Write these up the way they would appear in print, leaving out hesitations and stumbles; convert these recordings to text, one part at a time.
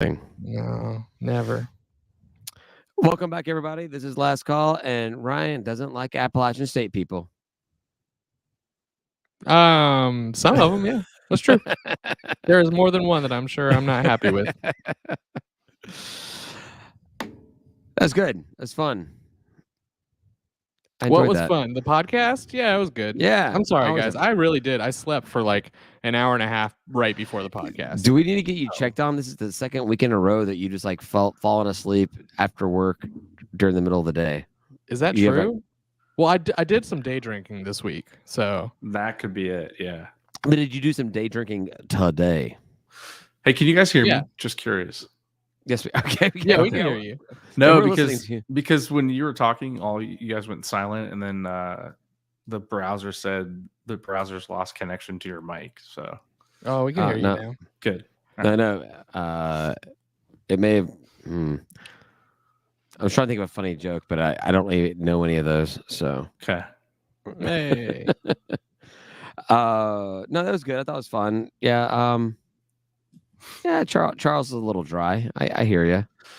No, never. Welcome back, everybody. This is Last Call, and Ryan doesn't like Appalachian State people. Some of them, yeah, that's true. There is more than one that I'm sure I'm not happy with. That's good. That's fun. I What enjoyed was that. fun? The podcast? Yeah, it was good. Yeah. I'm sorry, guys. I really did. I slept for like an hour and a half right before the podcast. Do we need to get you checked on? This is the second week in a row that you just like fallen asleep after work during the middle of the day. Is that true? Well, I did some day drinking this week, so that could be it. Yeah. But did you do some day drinking today? Hey, can you guys hear me? Just curious. Yes. Okay. Yeah, we can hear you. No, because when you were talking, all you guys went silent, and then the browser said the browser's lost connection to your mic. So. Oh, we can hear you now. Good. I know. It may have. I was trying to think of a funny joke, but I don't really know any of those. So. Okay. Hey. No, that was good. I thought it was fun. Yeah. Yeah, Charles is a little dry. I hear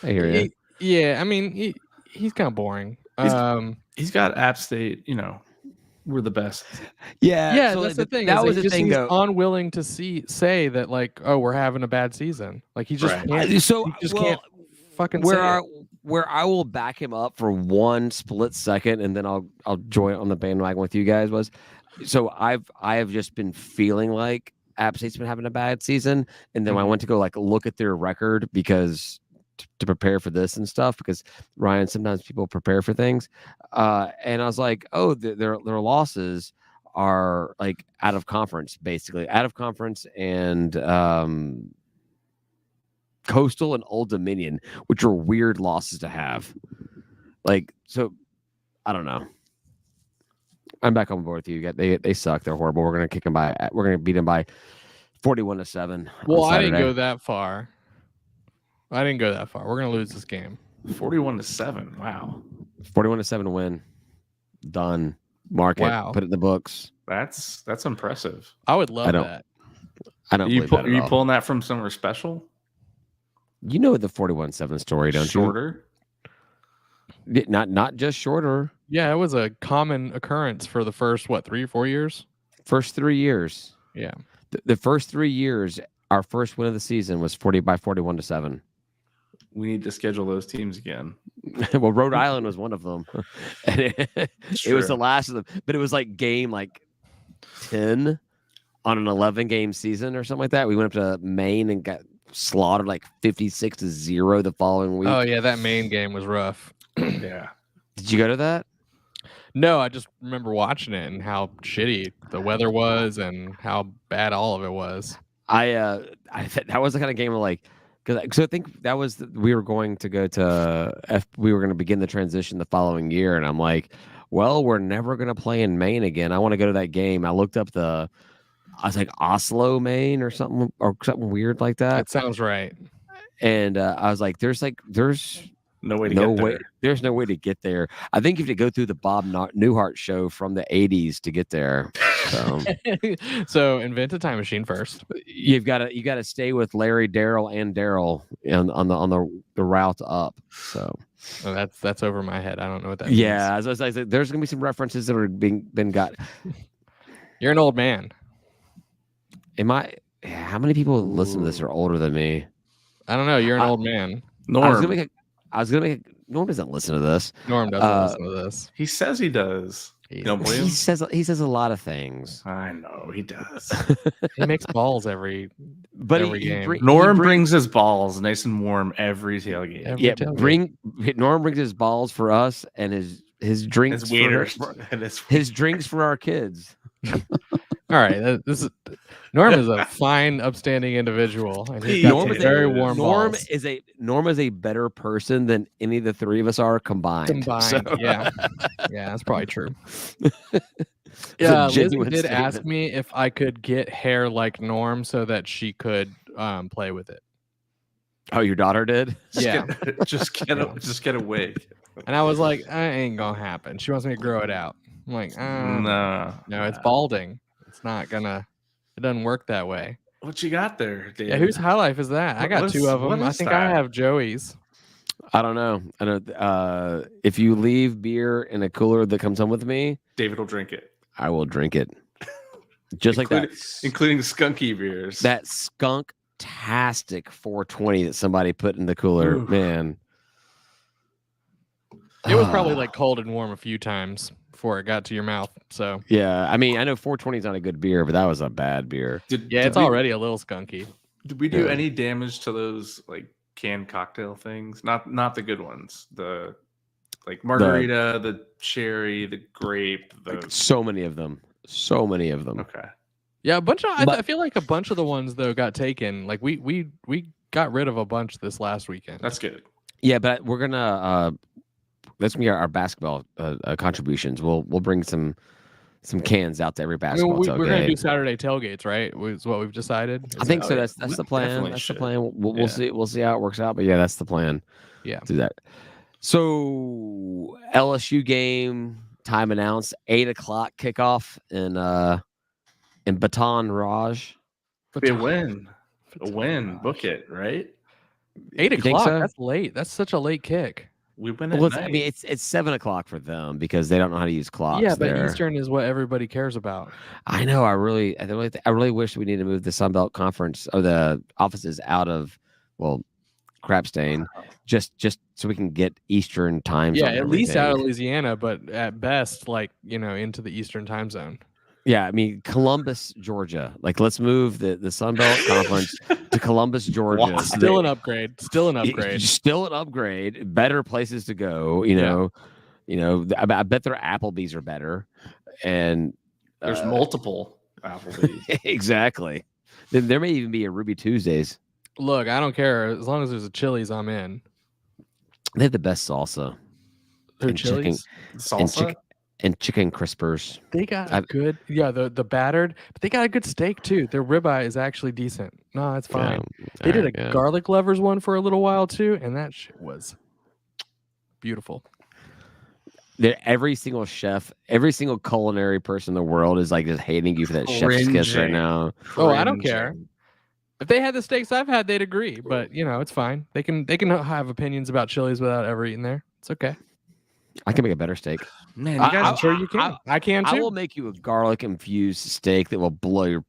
you. Yeah, I mean, he's kind of boring. He's got App State. You know, we're the best. Yeah. So that's the thing. That was the thing. He's unwilling to say that, like, oh, we're having a bad season. Like he just can't fucking where I will back him up for one split second, and then I'll join on the bandwagon with you guys. So I have just been feeling like App State's been having a bad season, and then I went to go like look at their record because to prepare for this and stuff. Because Ryan, sometimes people prepare for things, and I was like, oh, their losses are like out of conference, and Coastal and Old Dominion, which are weird losses to have. Like, so I don't know. I'm back on board with you. They suck. They're horrible. We're gonna kick them by. We're gonna beat them by 41-7. Well, I didn't go that far. We're gonna lose this game. 41-7. Wow. 41-7 win. Done. Mark it. Put it in the books. That's impressive. I would love that. I don't. Are you pulling that from somewhere special? You know the 41-7 story, don't you? Shorter. Not just shorter. Yeah, it was a common occurrence for the first 3 or 4 years. First 3 years. Yeah. The first 3 years, our first win of the season was 41-7. We need to schedule those teams again. Well, Rhode Island was one of them. And it was the last of them, but it was like game 10 on an 11-game season or something like that. We went up to Maine and got slaughtered 56-0 the following week. Oh yeah, that Maine game was rough. Yeah. Did you go to that? No, I just remember watching it and how shitty the weather was and how bad all of it was. That was the kind of game of because I think that was we were going to go to we were going to begin the transition the following year, and I'm like, well, we're never going to play in Maine again. I want to go to that game. I looked up I was like Oslo, Maine, or something weird like that. That sounds right. And I was like, there's no way to get there. There's no way to get there. I think you have to go through the Bob Newhart show from the 80s to get there. So, so invent a time machine first. You got to stay with Larry, Daryl, and Daryl on the route up. So that's over my head. I don't know what that means. Yeah, as I said, there's gonna be some references that are been got. You're an old man. Am I? How many people listen to this are older than me? I don't know. You're an old man. Norm. I was gonna make Norm doesn't listen to this. Norm doesn't listen to this. He says he does. You don't believe him? He says a lot of things. I know he does. He makes balls every game. Norm brings his balls nice and warm every tailgate. Norm brings his balls for us and his drinks his drinks for our kids. All right, Norm is a fine, upstanding indivial. And Norm is very warm. Norm is a better person than any of the three of us are combined. So. Yeah, that's probably true. Yeah, Lizzie did ask me if I could get hair like Norm so that she could play with it. Oh, your daughter did? Yeah, just get a wig. And I was like, that ain't gonna happen. She wants me to grow it out. I'm like, no, it's balding. It's not gonna. It doesn't work that way. What you got there, David? Yeah, whose High Life is that? I got two of them. I think I have Joey's. I don't know. I know. If you leave beer in a cooler that comes home with me, David will drink it. I will drink it. Just like that, including skunky beers. That skunk-tastic 420 that somebody put in the cooler, man. It was probably like cold and warm a few times before it got to your mouth. So yeah, I mean, I know 420 is not a good beer, but that was a bad beer. It's already a little skunky. Did we do any damage to those like canned cocktail things? Not the good ones. The like margarita, the cherry, the grape. So many of them. Okay. Yeah, a bunch of. I feel like a bunch of the ones though got taken. Like we got rid of a bunch this last weekend. That's good. Yeah, but we're gonna. That's gonna be our basketball contributions. We'll bring some cans out to every basketball tailgate. We're gonna do Saturday tailgates, right? Is what we've decided. I think so. That's the plan. That's the plan. We'll see. We'll see how it works out. But yeah, that's the plan. Yeah, do that. So LSU game time announced 8:00 kickoff in Baton Rouge. A win. Book it, right? 8:00. So? That's late. That's such a late kick. We win at night. I mean, it's 7:00 for them because they don't know how to use clocks. Yeah, but Eastern is what everybody cares about. I know. I really wish we need to move the Sun Belt Conference or the offices out of Crapstain, just so we can get Eastern time zone. Yeah, at least out of Louisiana, but at best, like into the Eastern time zone. Yeah, I mean Columbus, Georgia. Like, let's move the Sun Belt Conference to Columbus, Georgia. Still an upgrade. Still an upgrade. Better places to go. I bet their Applebee's are better, and there's multiple Applebee's. Exactly. There may even be a Ruby Tuesdays. Look, I don't care as long as there's a Chili's. I'm in. They have the best salsa. Chili's salsa. And chicken crispers. They got a good, the battered, but they got a good steak too. Their ribeye is actually decent. No, it's fine. They did a garlic lovers one for a little while too, and that shit was beautiful. Every single chef, every single culinary person in the world is like just hating you for that chef's kiss right now. Oh, I don't care. If they had the steaks I've had, they'd agree. But it's fine. They can have opinions about Chili's without ever eating there. It's okay. I can make a better steak. Man, you guys, I'm sure you can. I can too. I will make you a garlic infused steak that will blow your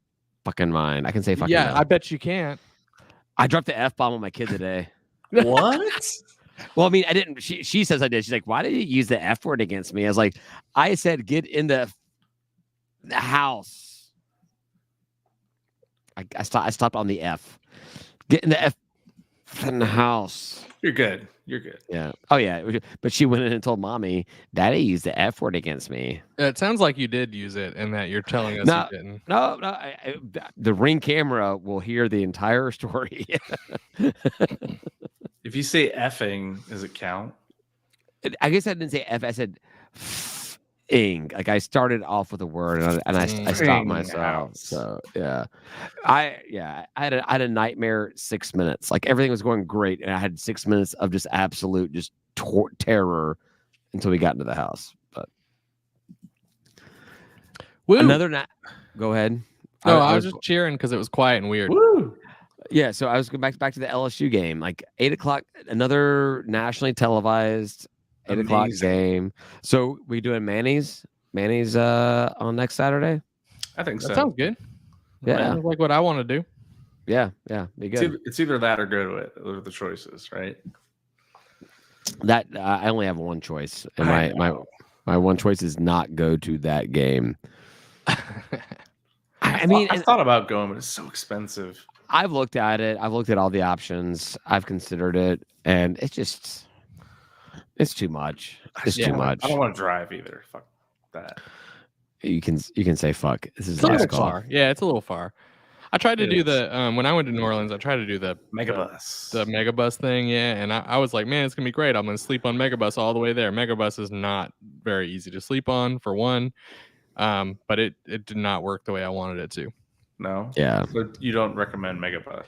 fucking mind. I can say fucking. Yeah, I bet you can't. I dropped the F-bomb on my kid today. What? Well, I mean, I didn't. She says I did. She's like, "Why did you use the F word against me?" I was like, "I said get in the house." I stopped on the F. Get in the F in the house. You're good. Yeah. Oh, yeah. But she went in and told mommy, Daddy used the F word against me. It sounds like you did use it and that you're telling us you didn't. No. The Ring camera will hear the entire story. If you say effing, does it count? I guess I didn't say F. I said ing. Like I started off with a word and I stopped myself. So yeah. I had a nightmare 6 minutes. Like everything was going great and I had 6 minutes of just absolute terror until we got into the house. But go ahead. No, I was just cheering because it was quiet and weird. Woo! Yeah, so I was going back to the LSU game. Like 8:00, another nationally televised 8:00 game. So we doing Manny's on next Saturday? I think so. That sounds good. Yeah. Sounds like what I want to do. Yeah, be good. It's either that or go to it. Those are the choices, right? That I only have one choice. And my one choice is not go to that game. I mean, I thought about going, but it's so expensive. I've looked at it. I've looked at all the options. I've considered it, and it's too much. It's too much. I don't want to drive either. Fuck that. You can say fuck. This is a little far. Yeah, it's a little far. I tried to do the when I went to New Orleans. I tried to do the Megabus, the Megabus thing. Yeah, and I was like, man, it's gonna be great. I'm gonna sleep on Megabus all the way there. Megabus is not very easy to sleep on, for one, but it did not work the way I wanted it to. No. Yeah. So you don't recommend Megabus?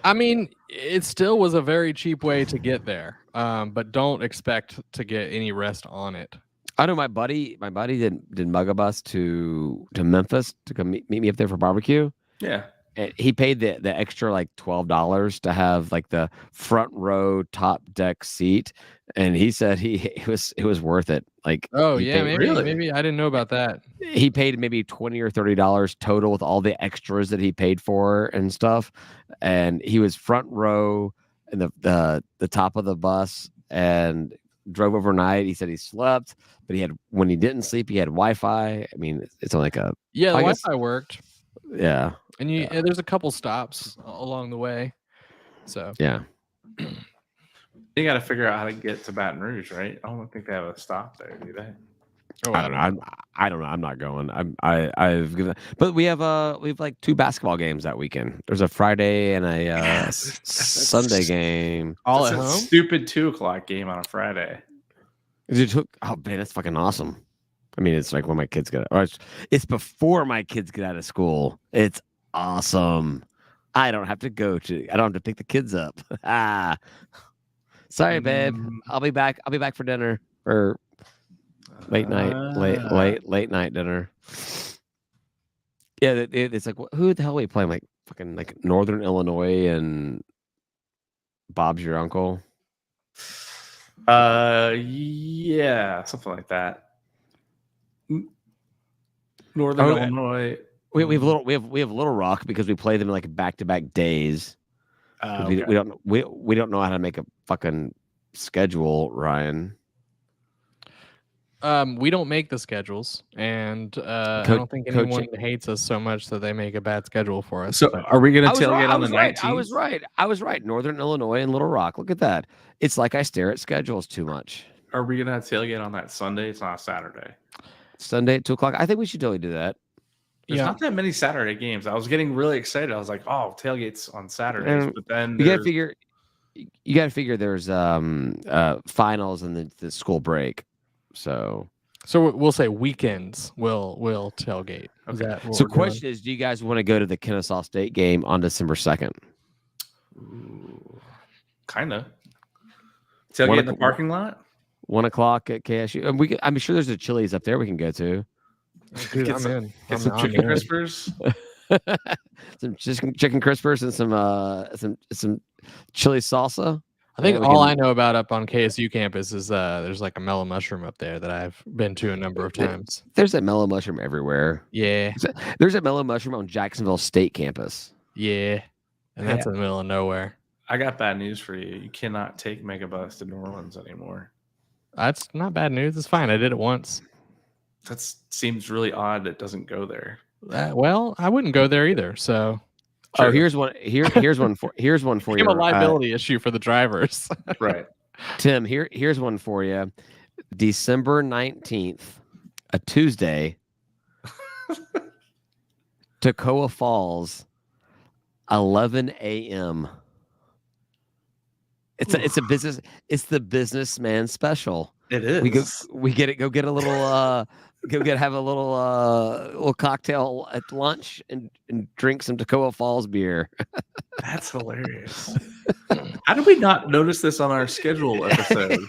I mean, it still was a very cheap way to get there, but don't expect to get any rest on it. I know my buddy did Megabus to Memphis to come meet me up there for barbecue. Yeah. he paid the extra like $12 to have like the front row top deck seat, and he said it was worth it. Like, oh he yeah, paid, maybe I didn't know about that. he paid maybe $20 or $30 total with all the extras that he paid for and stuff, and he was front row in the top of the bus and drove overnight. He said he slept, but when he didn't sleep, he had Wi-Fi. I mean, it's on like a Yeah, the I guess- Wi-Fi worked. Yeah. And there's a couple stops along the way. So yeah. You got to figure out how to get to Baton Rouge, right? I don't think they have a stop there, do they? Oh, I don't know. I don't know. I'm not going. I've given, but we have like 2 basketball games that weekend. There's a Friday and a Sunday game. All that's at a home. Stupid 2:00 game on a Friday. Oh man, that's fucking awesome. I mean, it's like when my kids get, or it's before my kids get out of school. It's awesome. I don't have to pick the kids up. Sorry, babe. I'll be back for dinner or late night dinner. Yeah, it's like, who the hell are we playing? Like fucking like Northern Illinois and Bob's Your Uncle. Yeah, something like that. Northern Illinois. We have Little Rock because we play them like back-to-back days. Okay. We don't know how to make a fucking schedule, Ryan. We don't make the schedules, and I don't think anyone hates us so much that they make a bad schedule for us. So, are we going to tailgate on the 19th? I was right. Northern Illinois and Little Rock. Look at that. It's like I stare at schedules too much. Are we going to tailgate on that Sunday? It's not a Saturday. Sunday at 2:00. I think we should totally do that. There's not that many Saturday games. I was getting really excited. I was like, "Oh, tailgates on Saturdays," but then you got to figure there's finals and the school break. So we'll say weekends. We'll tailgate. Okay. So question is, do you guys want to go to the Kennesaw State game on December 2nd? Kind of. Tailgate in the parking lot. 1:00 at KSU. I'm sure there's a Chili's up there we can go to. Dude, I'm in. Get some chicken crispers. Some chicken crispers and some chili salsa. I think all I know about up on KSU campus is there's like a mellow mushroom up there that I've been to a number of times. There's a mellow mushroom everywhere. Yeah. There's a mellow mushroom on Jacksonville State campus. Yeah. And that's in the middle of nowhere. I got bad news for you. You cannot take Megabus to New Orleans anymore. That's not bad news. It's fine. I did it once. That seems really odd. It doesn't go there. Well, I wouldn't go there either. So, oh, here's one for you. A liability issue for the drivers, right? Tim, here's one for you. December 19th, a Tuesday, Toccoa Falls, 11 a.m. It's a business. It's the businessman special. It is. We get it. Go get a little. Have a little cocktail at lunch and drink some Toccoa Falls beer. That's hilarious. How did we not notice this on our schedule episode?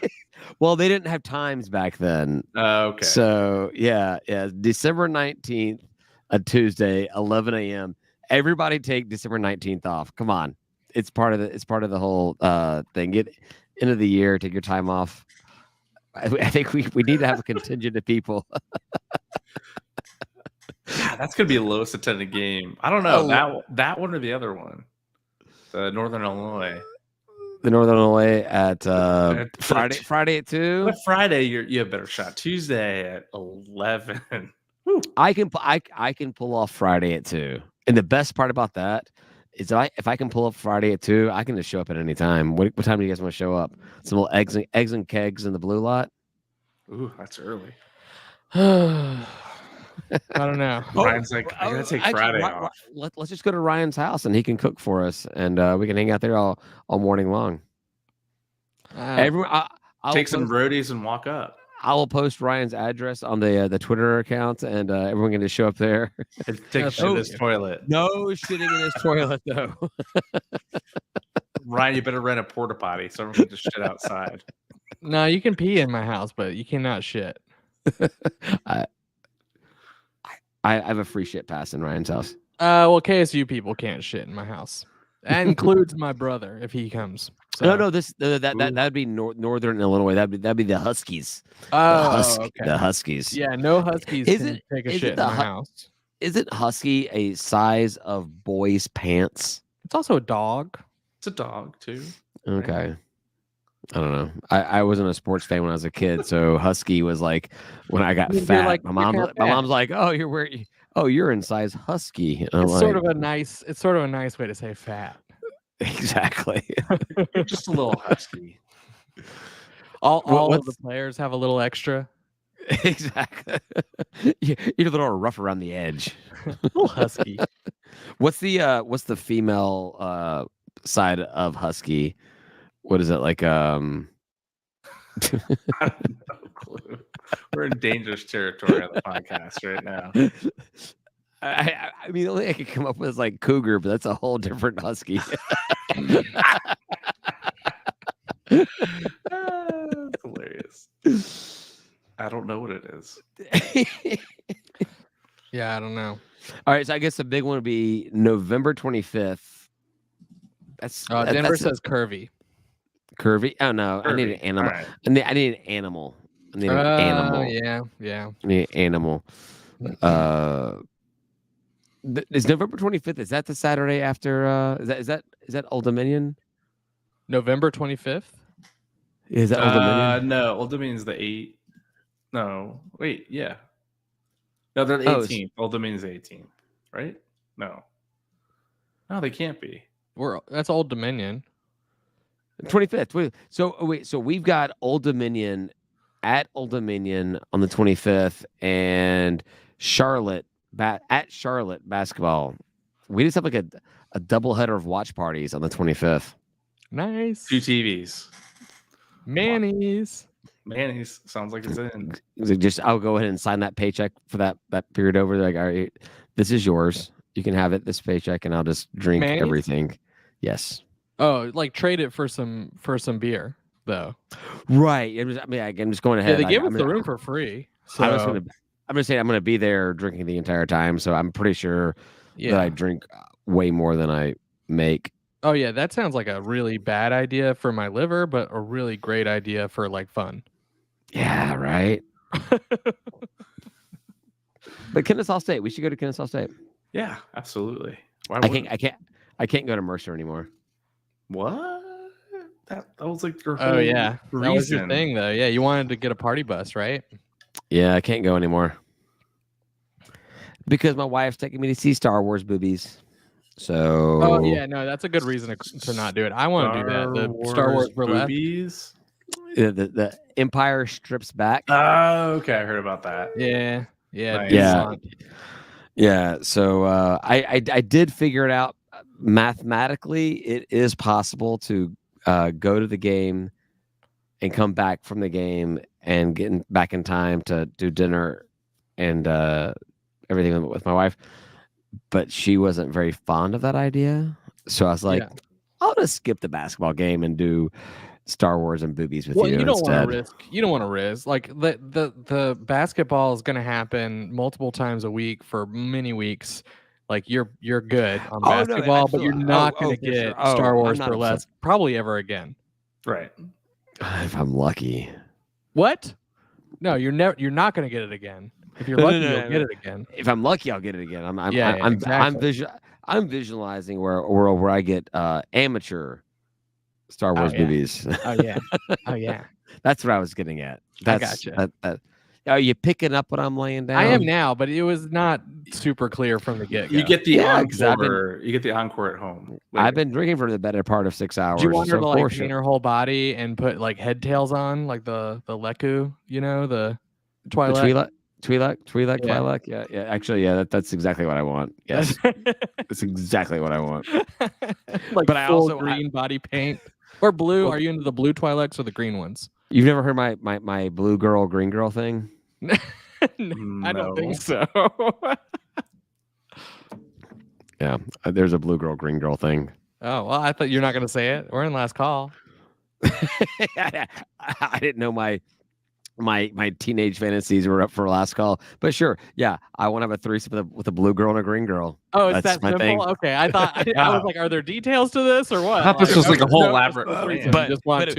Well, they didn't have times back then. Okay. So yeah, December 19th, a Tuesday, 11 a.m. Everybody take December 19th off. Come on, it's part of the whole thing. Get end of the year, take your time off. I think we need to have a contingent of people. God, that's gonna be the lowest attended game. I don't know that one or the other one, the Northern Illinois. The Northern Illinois at Friday at 2. What Friday? You have a better shot. Tuesday at 11. I can pull off Friday at 2. And the best part about that is if I can pull up Friday at 2, I can just show up at any time. What time do you guys want to show up? Some little eggs and kegs in the blue lot. Ooh, that's early. I don't know. Ryan's like, I gotta take Friday off. Let's just go to Ryan's house and he can cook for us, and we can hang out there all morning long. I'll take some roadies and walk up. I will post Ryan's address on the Twitter account, and everyone can just show up there. Take a shit in his toilet. No shitting in his toilet, though. Ryan, you better rent a porta potty so everyone can just shit outside. No, you can pee in my house, but you cannot shit. I have a free shit pass in Ryan's house. Well, KSU people can't shit in my house. That includes my brother if he comes. So. No, that'd be Northern Illinois. That'd be the Huskies. Okay. The Huskies. Yeah, no Huskies can take a shit in my house. Isn't husky a size of boys' pants? It's also a dog. It's a dog too. Okay. Right? I don't know. I wasn't a sports fan when I was a kid, so husky was like when I got fat. Like, my mom's like, "Oh, you're in size husky." It's sort of a nice way to say fat. Exactly. You're just a little husky. All of the players have a little extra. Exactly. You're a little rough around the edge. A little husky. What's the female side of husky? What is it like? I have no clue. We're in dangerous territory on the podcast right now. I mean, the only I could come up with is like cougar, but that's a whole different husky. That's hilarious. I don't know what it is. Yeah, I don't know. All right, so I guess the big one would be November 25th. Denver says curvy. Curvy? Oh no, curvy. I need an animal. Right. I need an animal. I need an animal. Yeah. I need an animal. Is November 25th? Is that the Saturday after? Is that Old Dominion? November 25th. Is that Old Dominion? No, Old Dominion's the 8th. No, wait, yeah. No, they're the 18th. Old Dominion's the 18th, right? No, they can't be. That's Old Dominion. 25th. So we've got Old Dominion at Old Dominion on the 25th, and Charlotte at Charlotte basketball. We just have like a doubleheader of watch parties on the 25th. Nice. 2 TVs. Manny's sounds like it's in. I'll go ahead and sign that paycheck for that period over. Like, all right, this is yours. You can have it, this paycheck, and I'll just drink everything. Yes. Oh, like trade it for some beer, though. Right. I'm just going ahead. Yeah, they give us the room for free. So I'm just saying I'm going to be there drinking the entire time, so I'm pretty sure that I drink way more than I make. Oh yeah, that sounds like a really bad idea for my liver, but a really great idea for like fun. Yeah, right. But Kennesaw State, we should go to Kennesaw State. Yeah, absolutely. I can't go to Mercer anymore. What? That was like your whole reason. That was your thing though. Yeah, you wanted to get a party bus, right? Yeah, I can't go anymore because my wife's taking me to see Star Wars boobies. So. Oh yeah, no, that's a good reason to not do it. I want to do that. The Star Wars burlesque. Boobies? The Empire strips back. Oh, okay, I heard about that. Yeah. Nice. Yeah. So I did figure it out. Mathematically, it is possible to go to the game and come back from the game and get back in time to do dinner and everything with my wife. But she wasn't very fond of that idea. So I was like, I'll just skip the basketball game and do Star Wars and boobies with you instead. You don't want to risk. Like the basketball is going to happen multiple times a week for many weeks. Like you're good on basketball, but you're not going to get Star Wars burlesque probably ever again. Right. If I'm lucky. What? No, you're not going to get it again. If you're lucky, you'll get it again. If I'm lucky, I'll get it again. I'm visualizing where I get amateur Star Wars movies. Oh yeah. That's what I was getting at. I gotcha. Are you picking up what I'm laying down? I am now, but it was not super clear from the get-go. You get the encore. You get the encore at home. Later. I've been drinking for the better part of 6 hours. Do you want her to like paint her whole body and put like head tails on, like the Leku, the Twi'lek? Twi'lek. Yeah. Actually, that's exactly what I want. Yes, that's exactly what I want. Like, but I also green body paint or blue. Are you into the blue Twi'leks or the green ones? You've never heard my blue girl, green girl thing? I don't think so. Yeah, there's a blue girl, green girl thing. Oh well, I thought you're not going to say it. We're in last call. I didn't know my my teenage fantasies were up for last call. But sure, yeah, I want to have a threesome with a blue girl and a green girl. Oh, it's That's that my simple. thing. Okay, I thought I was like, are there details to this or what? I thought this was like a whole no, elaborate threesome. plan. You just want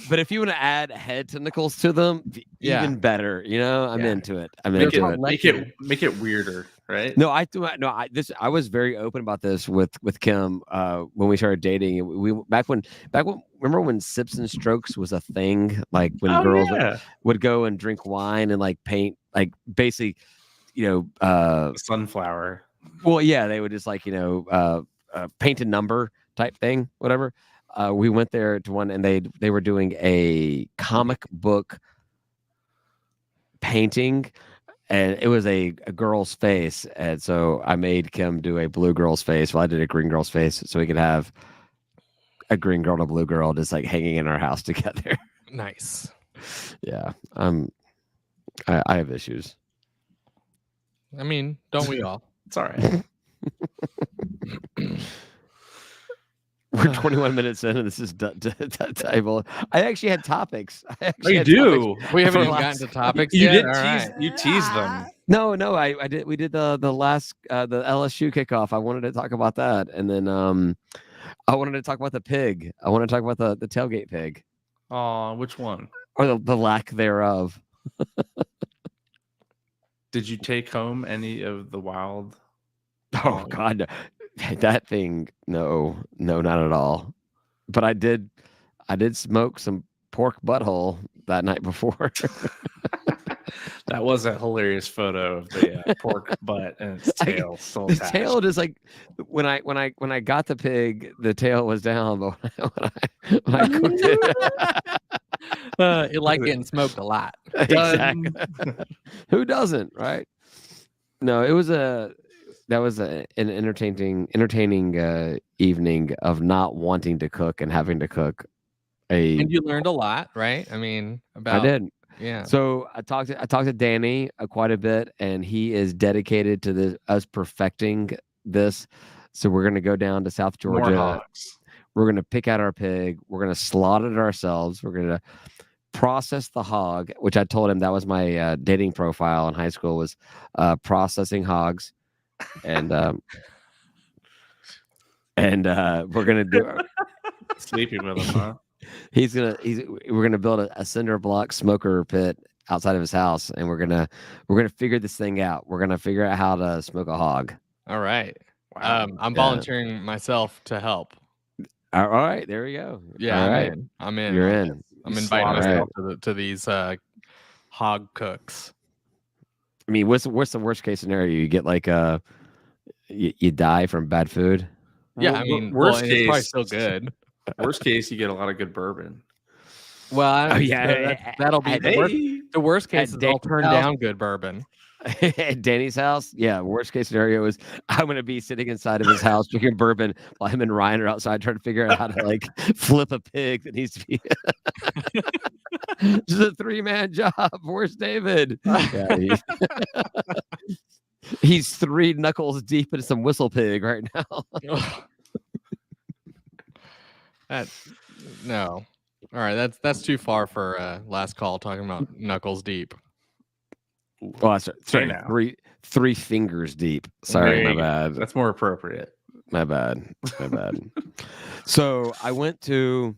but if you want to add head tentacles to them, even better. You know, I'm into it. I'm into it. Make it weirder, right? No, I was very open about this with Kim when we started dating. We remember when sips and strokes was a thing, like when girls would go and drink wine and like paint, like basically, sunflower. Well, yeah, they would just like paint a number type thing, whatever. We went there to one, and they were doing a comic book painting. And it was a girl's face. And so I made Kim do a blue girl's face while I did a green girl's face, so we could have a green girl and a blue girl just like hanging in our house together. Nice. Yeah. I have issues. I mean, don't we all? It's all right. We're 21 minutes in, and this is table. I actually had topics. You do. We haven't even gotten to topics yet. You teased them. No, I did. We did the last the LSU kickoff. I wanted to talk about that, and then I wanted to talk about the pig. I want to talk about the tailgate pig. Oh, which one? Or the lack thereof. Did you take home any of the wild? Oh God, no. That thing, no, not at all. But I did smoke some pork butthole that night before. That was a hilarious photo of the pork butt and its tail still attached. The tail just like when I got the pig, the tail was down, but when I cooked it, it liked getting smoked a lot. Exactly. Who doesn't, right? No, that was an entertaining evening of not wanting to cook and having to cook. And you learned a lot, right? I mean, I did. Yeah. So I talked to Danny quite a bit, and he is dedicated to us perfecting this. So we're going to go down to South Georgia. More hogs. We're going to pick out our pig. We're going to slaughter it ourselves. We're going to process the hog, which I told him that was my dating profile in high school, was processing hogs. And we're gonna do sleeping with him, huh? We're gonna build a cinder block smoker pit outside of his house, and we're gonna figure this thing out. We're gonna figure out how to smoke a hog. All right. Wow. I'm volunteering myself to help. All right, there we go. Yeah, all I'm right. in. I'm in. You're in. I'm inviting myself to these hog cooks. I mean, what's the worst case scenario? You get like you die from bad food. Yeah, I mean, worst case, it's probably still good. Worst case, you get a lot of good bourbon. Well, that'll be the worst case. Is I'll turn down good bourbon. At Danny's house, yeah. Worst case scenario is I'm going to be sitting inside of his house drinking bourbon while him and Ryan are outside trying to figure out how to like flip a pig that needs to be. This is a 3-man job. Where's David? Yeah, he's 3 knuckles deep into some whistle pig right now. No. All right, that's too far for last call talking about knuckles deep. Oh, sorry. 3 fingers deep. Sorry, my bad. That's more appropriate. My bad. So I went to.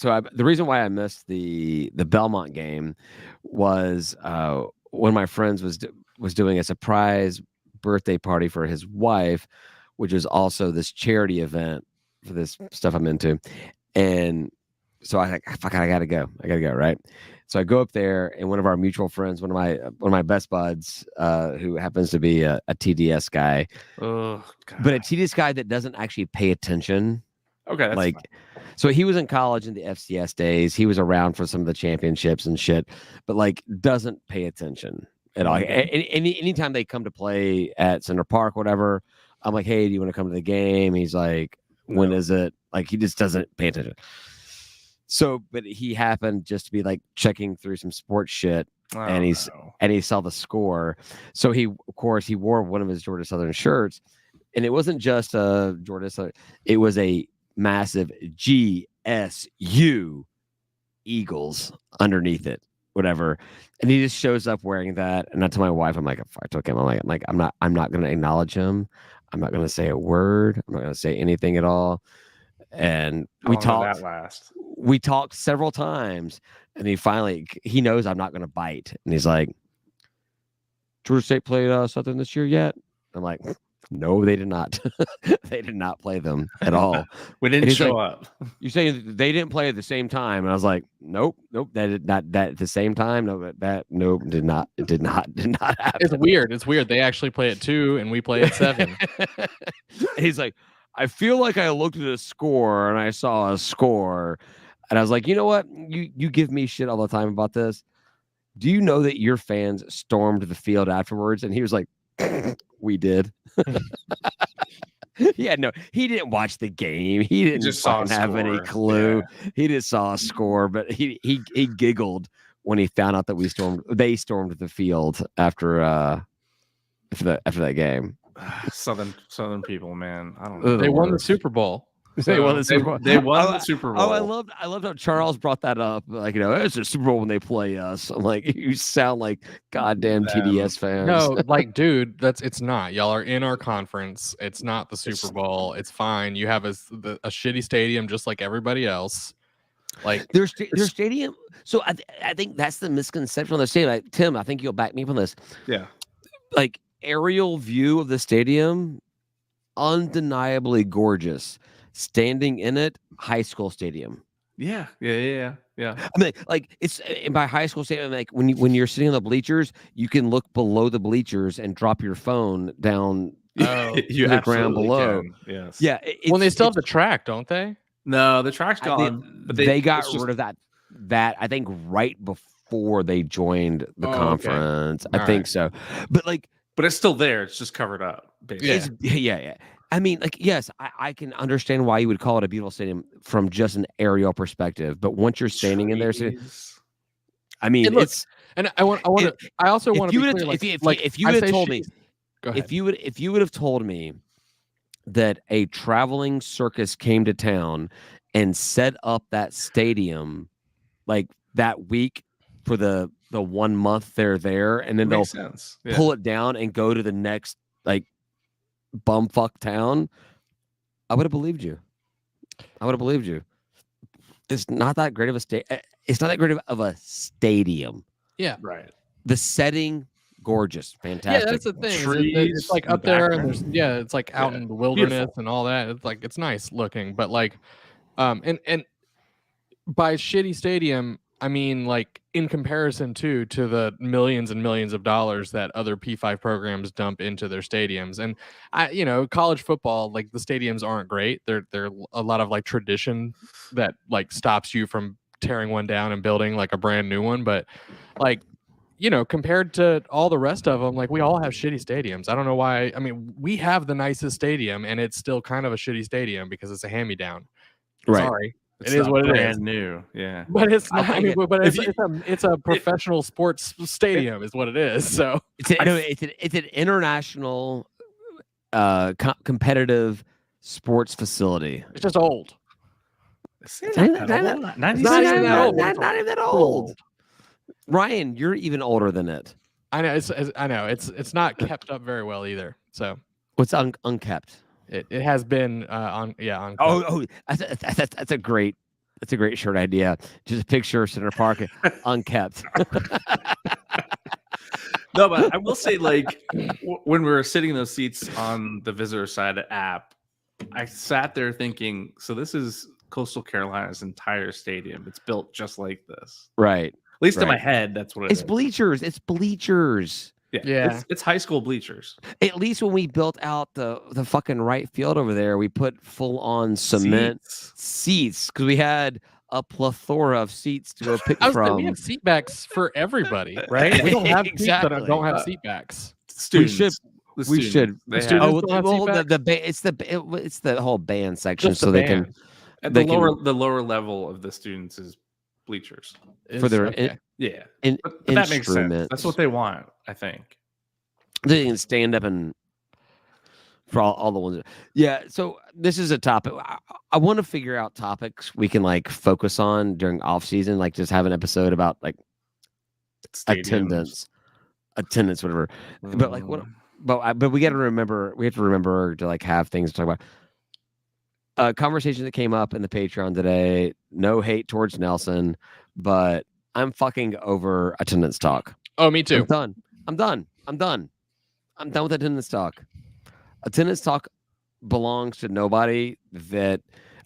The reason why I missed the Belmont game was one of my friends was doing a surprise birthday party for his wife, which is also this charity event for this stuff I'm into, and so I like, fuck, I gotta go, right? So I go up there, and one of our mutual friends, one of my best buds, who happens to be a TDS guy, but a TDS guy that doesn't actually pay attention. Okay, that's like, fine. So he was in college in the FCS days. He was around for some of the championships and shit, but like doesn't pay attention at all. Anytime they come to play at Center Park, whatever, I'm like, hey, do you want to come to the game? He's like, when is it? Like, he just doesn't pay attention. So, but he happened just to be like checking through some sports shit, and he saw the score. So he wore one of his Georgia Southern shirts, and it wasn't just a Georgia Southern. It was a massive GSU Eagles underneath it. whatever. And he just shows up wearing that. And I tell my wife, I'm like, I told him, I'm like, I'm not going to acknowledge him. I'm not going to say a word. I'm not going to say anything at all. And How long did that last? We talked several times, and he knows I'm not going to bite. And he's like, Georgia State played something this year yet? I'm like, no, they did not. They did not play them at all. We didn't show up. You saying they didn't play at the same time? And I was like, nope, that did not. That at the same time? No, did not. It did not happen. It's weird. It's weird. They actually play at 2 and we play at 7. He's like, I feel like I looked at a score and I saw a score, and I was like, you know what? You give me shit all the time about this. Do you know that your fans stormed the field afterwards? And he was like, we did. Yeah, no, he didn't watch the game. He didn't just have any clue. Yeah. He just saw a score, but he giggled when he found out that they stormed the field after that game. Southern people, man. I don't know. They won the Super Bowl. They won the Super Bowl. Oh, I loved how Charles brought that up. Like, it's a Super Bowl when they play us. I'm like, you sound like goddamn TDS fans. No, like, dude, it's not. Y'all are in our conference. It's not the Super Bowl. It's fine. You have a shitty stadium just like everybody else. Like their stadium. So I think that's the misconception on the stadium. Like, Tim, I think you'll back me up on this. Yeah. Like aerial view of the stadium, undeniably gorgeous. Standing in it, high school stadium. Yeah. I mean, like it's by high school stadium. Like when you're sitting on the bleachers, you can look below the bleachers and drop your phone down to the ground below. Can. Yes. Yeah. Well, they still have the track, don't they? No, the track's gone. But they got rid of that. That I think right before they joined the conference. Okay. I think so. But it's still there. It's just covered up. Basically. Yeah. I mean, like, yes, I can understand why you would call it a beautiful stadium from just an aerial perspective, but once you're standing in there, I mean, it's. And I also want to be clear, if you would have told me, if you would have told me that a traveling circus came to town and set up that stadium like that week for the 1 month they're there, and then they'll pull it down and go to the next like bumfuck town, I would have believed you. It's not that great of a It's not that great of a stadium. Yeah, right. The setting, gorgeous, fantastic. Yeah, that's the thing. Trees, it's like up there, and it's like out in the wilderness beautiful. And all that. It's like it's nice looking, but like, and by shitty stadium, I mean, like in comparison to the millions and millions of dollars that other P5 programs dump into their stadiums. And college football, like the stadiums aren't great. They're a lot of like tradition that like stops you from tearing one down and building like a brand new one. But like, compared to all the rest of them, like we all have shitty stadiums. I don't know why. I mean, we have the nicest stadium and it's still kind of a shitty stadium because it's a hand-me-down. Right. Sorry. It is what it is. Brand new, yeah. But it's not. It's a professional sports stadium, is what it is. So it's an international, competitive sports facility. It's just old. It's not even that old. Ryan, you're even older than it. I know. It's not kept up very well either. So what's unkept? It has been on. That's a great shirt idea. Just a picture of Center Park, unkept. No, but I will say, like, when we were sitting in those seats on the visitor side app, I sat there thinking, so this is Coastal Carolina's entire stadium. It's built just like this, right? At least in my head, that's what it is. It's bleachers. Yeah. It's high school bleachers. At least when we built out the fucking right field over there, we put full on cement seats because we had a plethora of seats to go pick from. We have seat backs for everybody, right? We don't have people that don't have seat backs. Students. We should. It's the whole band section, just so they can. The lower level of the students is bleachers for their but that makes sense. That's what they want, I think. They can stand up and for all the ones. Yeah. So this is a topic. I want to figure out topics we can like focus on during off season, like just have an episode about like stadiums. attendance, whatever. But like what? But we got to remember. We have to remember to like have things to talk about. A conversation that came up in the Patreon today. No hate towards Nelson, but I'm fucking over attendance talk. Oh, me too. I'm done with attendance talk. Attendance talk belongs to nobody that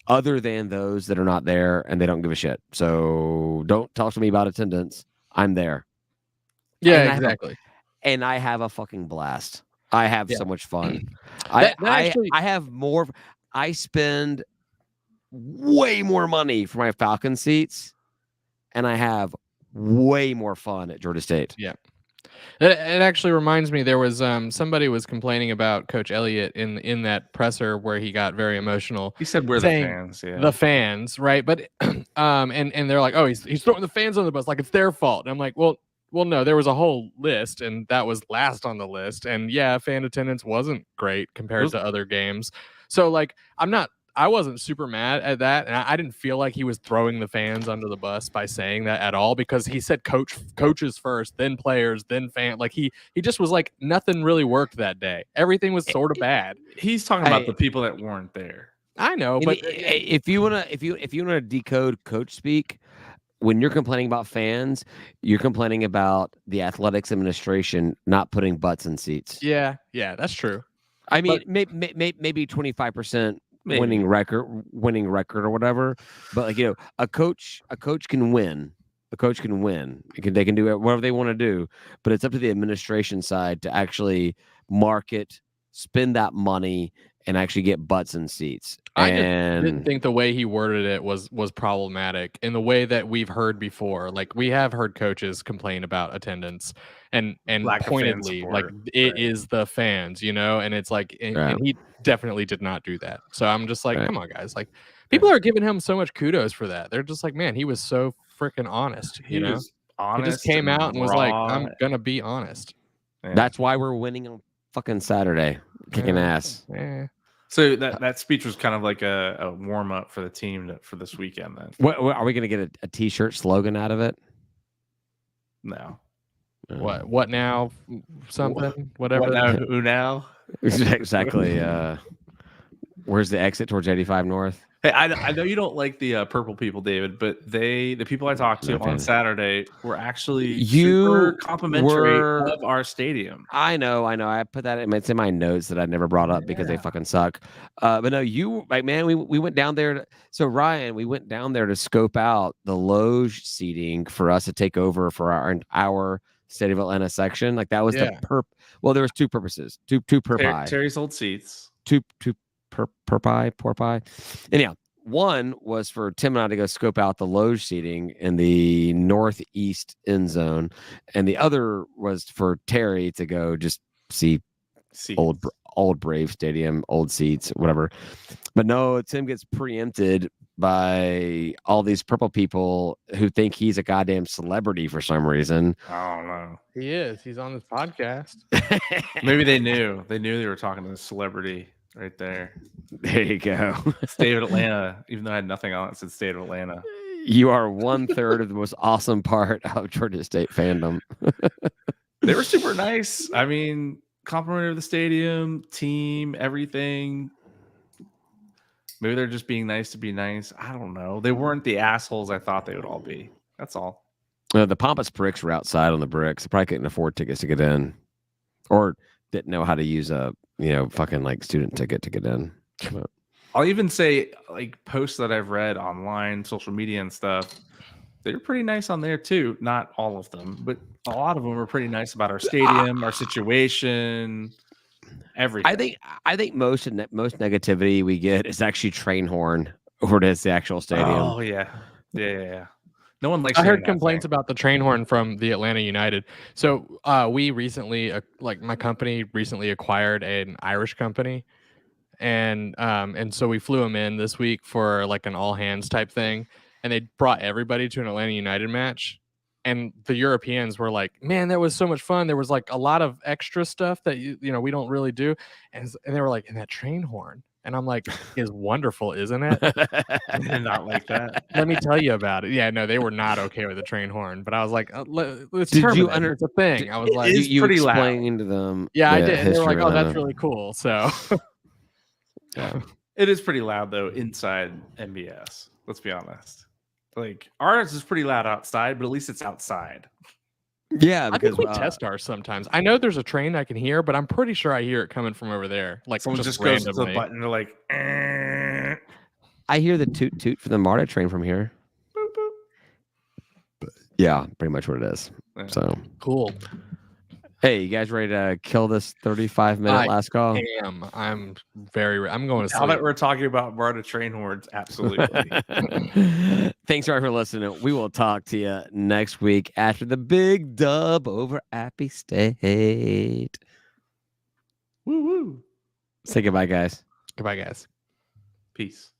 other than those that are not there and they don't give a shit. So don't talk to me about attendance. I'm there. Yeah, exactly. And I have a fucking blast. I have so much fun. I have more. I spend way more money for my Falcon seats, and I have way more fun at Georgia State. Yeah. It actually reminds me, there was somebody was complaining about Coach Elliott in that presser where he got very emotional. He said, "We're the fans." Yeah. The fans, right? But and they're like, "Oh, he's throwing the fans on the bus like it's their fault." And I'm like, well, no, there was a whole list, and that was last on the list. And yeah, fan attendance wasn't great compared to other games. So like, I wasn't super mad at that, and I didn't feel like he was throwing the fans under the bus by saying that at all, because he said coaches first, then players, then fan. Like he just was like, nothing really worked that day. Everything was sort of bad. He's talking about the people that weren't there. I know, but if you wanna decode coach speak, when you're complaining about fans, you're complaining about the athletics administration not putting butts in seats. Yeah, that's true. I mean, maybe 25%. Winning record or whatever, but like, you know, a coach can win. A coach can win. They can do whatever they want to do, but it's up to the administration side to actually market, spend that money, and actually get butts in seats. I didn't think the way he worded it was problematic in the way that we've heard before. Like, we have heard coaches complain about attendance and pointedly, like, it is the fans, you know, and it's like, and he definitely did not do that. So I'm just like, come on, guys. Like, people are giving him so much kudos for that. They're just like, man, he was so freaking honest. You know, honest. He just came out and was like, I'm gonna be honest. Yeah. That's why we're winning on fucking Saturday, kicking ass. Yeah. So that speech was kind of like a warm up for the team for this weekend. Then, what are we going to get a T-shirt slogan out of it? No. What now? Something. Whatever. What now? Who now? Exactly. Where's the exit towards 85 North? Hey, I know you don't like the purple people, David, but the people I talked to on Saturday were actually super complimentary of our stadium. I know. I put that it's in my notes that I never brought up because they fucking suck. But no, you like, man, we went down there. So Ryan, we went down there to scope out the loge seating for us to take over for our State of Atlanta section. Like, that was the well, there was two purposes, two per pie. Terry's old seats. Two per pie. Anyhow, one was for Tim and I to go scope out the loge seating in the northeast end zone, and the other was for Terry to go just see old Brave Stadium, old seats, whatever. But no, Tim gets preempted by all these purple people who think he's a goddamn celebrity for some reason. I don't know. He is. He's on this podcast. Maybe they knew. They knew they were talking to the celebrity. Right there. There you go. State of Atlanta, even though I had nothing on it, said State of Atlanta. You are 1/3 of the most awesome part of Georgia State fandom. They were super nice. I mean, complimentary of the stadium, team, everything. Maybe they're just being nice to be nice. I don't know. They weren't the assholes I thought they would all be. That's all. The pompous pricks were outside on the bricks. They probably couldn't afford tickets to get in, or didn't know how to use a fucking like student ticket to get in. But I'll even say, like, posts that I've read online, social media and stuff, they're pretty nice on there too. Not all of them, but a lot of them are pretty nice about our stadium, our situation, everything. I think most negativity we get is actually train horn over to the actual stadium. Oh yeah. No one likes. I heard complaints about the train horn from the Atlanta United. So we recently, my company recently acquired an Irish company, and so we flew them in this week for like an all hands type thing, and they brought everybody to an Atlanta United match, and the Europeans were like, "Man, that was so much fun. There was like a lot of extra stuff that you know we don't really do," and they were like, "And that train horn." And I'm like, is wonderful, isn't it? They're not like that. Let me tell you about it. Yeah, no, they were not okay with the train horn, but I was like, let's Did terminate you it. It's a thing. I was It like, is you pretty loud. explained to them. yeah, I did. And they were like, history oh, around that's it. really cool. So Yeah. It is pretty loud though inside MBS. Let's be honest. Like ours is pretty loud outside, but at least it's outside. Yeah, I because think we test ours sometimes. I know there's a train I can hear, but I'm pretty sure I hear it coming from over there. Like Someone just randomly. goes to the button. They're like, I hear the toot toot for the MARTA train from here. boop, boop. Yeah, pretty much what it is. Yeah. So Cool. hey, you guys ready to kill this 35-minute last call? I'm going to Now sleep. that we're talking about MARTA train horns, absolutely. Thanks for listening. We will talk to you next week after the big dub over Appy State. Woo woo. Say goodbye, guys. Goodbye, guys. Peace.